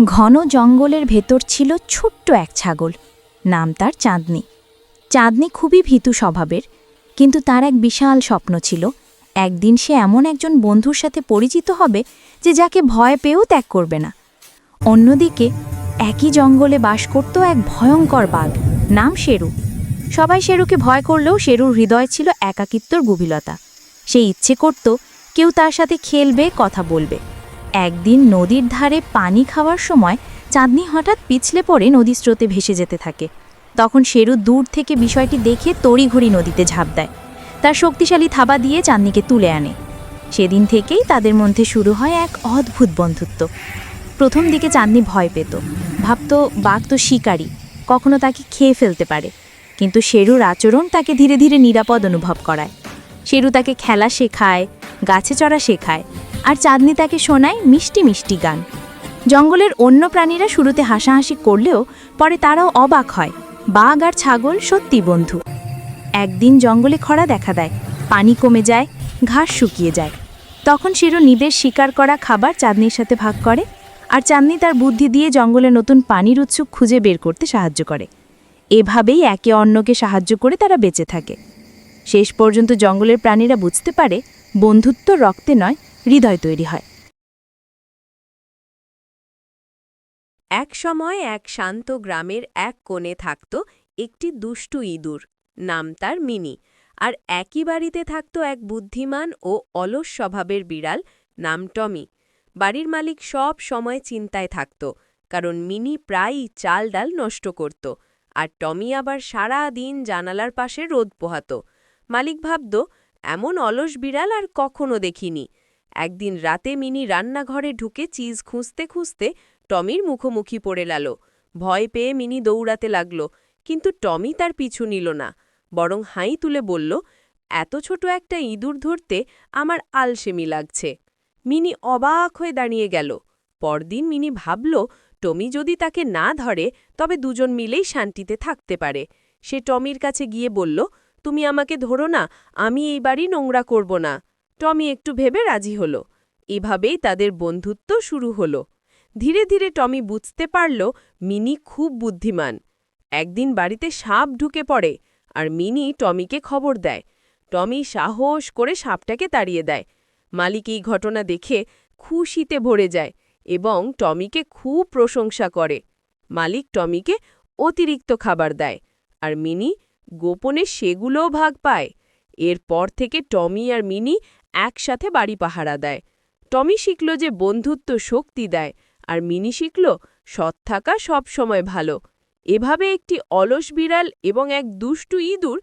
ঘন জঙ্গলের ভেতর ছিল ছোট্ট এক ছাগল। নাম তার চাঁদনি। চাঁদনি খুবই ভীতু স্বভাবের, কিন্তু তার এক বিশাল স্বপ্ন ছিল, একদিন সে এমন একজন বন্ধুর সাথে পরিচিত হবে যে যাকে ভয় পেয়েও ত্যাগ করবে না। অন্যদিকে একই জঙ্গলে বাস করত এক ভয়ঙ্কর বাঘ, নাম শেরু। সবাই শেরুকে ভয় করলেও শেরুর হৃদয় ছিল একাকিত্বর গভীরতা। সে ইচ্ছে করত কেউ তার সাথে খেলবে, কথা বলবে। একদিন নদীর ধারে পানি খাওয়ার সময় চাঁদনি হঠাৎ পিছলে পড়ে নদী স্রোতে ভেসে যেতে থাকে। তখন শেরু দূর থেকে বিষয়টি দেখে তড়িঘড়ি নদীতে ঝাঁপ দেয়। তার শক্তিশালী থাবা দিয়ে চাঁদনিকে তুলে আনে। সেদিন থেকেই তাদের মধ্যে শুরু হয় এক অদ্ভুত বন্ধুত্ব। প্রথম দিকে চাঁদনি ভয় পেত, ভাবত বাঘ তো শিকারী, কখনো তাকে খেয়ে ফেলতে পারে। কিন্তু শেরুর আচরণ তাকে ধীরে ধীরে নিরাপদ অনুভব করায়। শেরু তাকে খেলা শেখায়, গাছে চড়া শেখায়, আর চাঁদনি তাকে শোনায় মিষ্টি মিষ্টি গান। জঙ্গলের অন্য প্রাণীরা শুরুতে হাসাহাসি করলেও পরে তারাও অবাক হয়, বাঘ আর ছাগল সত্যি বন্ধু। একদিন জঙ্গলে খরা দেখা দেয়, পানি কমে যায়, ঘাস শুকিয়ে যায়। তখন শেরু নিজের শিকার করা খাবার চাঁদনির সাথে ভাগ করে, আর চাঁদনি তার বুদ্ধি দিয়ে জঙ্গলে নতুন পানির উৎস খুঁজে বের করতে সাহায্য করে। এভাবেই একে অন্যকে সাহায্য করে তারা বেঁচে থাকে। শেষ পর্যন্ত জঙ্গলের প্রাণীরা বুঝতে পারে, বন্ধুত্ব রক্তে নয়, হৃদয় তৈরি হয়। এক সময় এক শান্ত গ্রামের এক কোণে থাকত একটি দুষ্টু ইঁদুর, নাম তার মিনি। আর একই বাড়িতে থাকত এক বুদ্ধিমান ও অলস স্বভাবের বিড়াল, নাম টমি। বাড়ির মালিক সব সময় চিন্তায় থাকত, কারণ মিনি প্রায়ই চাল ডাল নষ্ট করত, আর টমি আবার সারা দিন জানালার পাশে রোদ পোহাত। মালিক ভাবত, এমন অলস বিড়াল আর কখনো দেখিনি। একদিন রাতে মিনি রান্নাঘরে ঢুকে চিজ খুঁজতে খুঁজতে টমির মুখোমুখি পড়ে গেল। ভয় পেয়ে মিনি দৌড়াতে লাগল, কিন্তু টমি তার পিছু নিল না, বরং হাই তুলে বলল, এত ছোট একটা ইঁদুর ধরতে আমার আলসেমি লাগছে। মিনি অবাক হয়ে দাঁড়িয়ে গেল। পরদিন মিনি ভাবল, টমি যদি তাকে না ধরে তবে দুজন মিলেই শান্তিতে থাকতে পারে। সে টমির কাছে গিয়ে বলল, তুমি আমাকে ধরো না, আমি এই বাড়ি নোংরা করব না। টমি একটু ভেবে রাজি হল। এভাবেই তাদের বন্ধুত্ব শুরু হল। ধীরে ধীরে টমি বুঝতে পারল মিনি খুব বুদ্ধিমান। একদিন বাড়িতে সাপ ঢুকে পড়ে, আর মিনি টমিকে খবর দেয়। টমি সাহস করে সাপটাকে তাড়িয়ে দেয়। মালিক এই ঘটনা দেখে খুশিতে ভরে যায় এবং টমিকে খুব প্রশংসা করে। মালিক টমিকে অতিরিক্ত খাবার দেয়, আর মিনি গোপনে সেগুলোও ভাগ পায়। এরপর থেকে টমি আর মিনি একসাথে বাড়ি পাহারা দেয়। টমি শিখল যে বন্ধুত্ব শক্তি দেয়, আর মিনি শিখল সৎ থাকা সব সময় ভালো। এভাবে একটি অলস বিড়াল এবং এক দুষ্টু ইঁদুর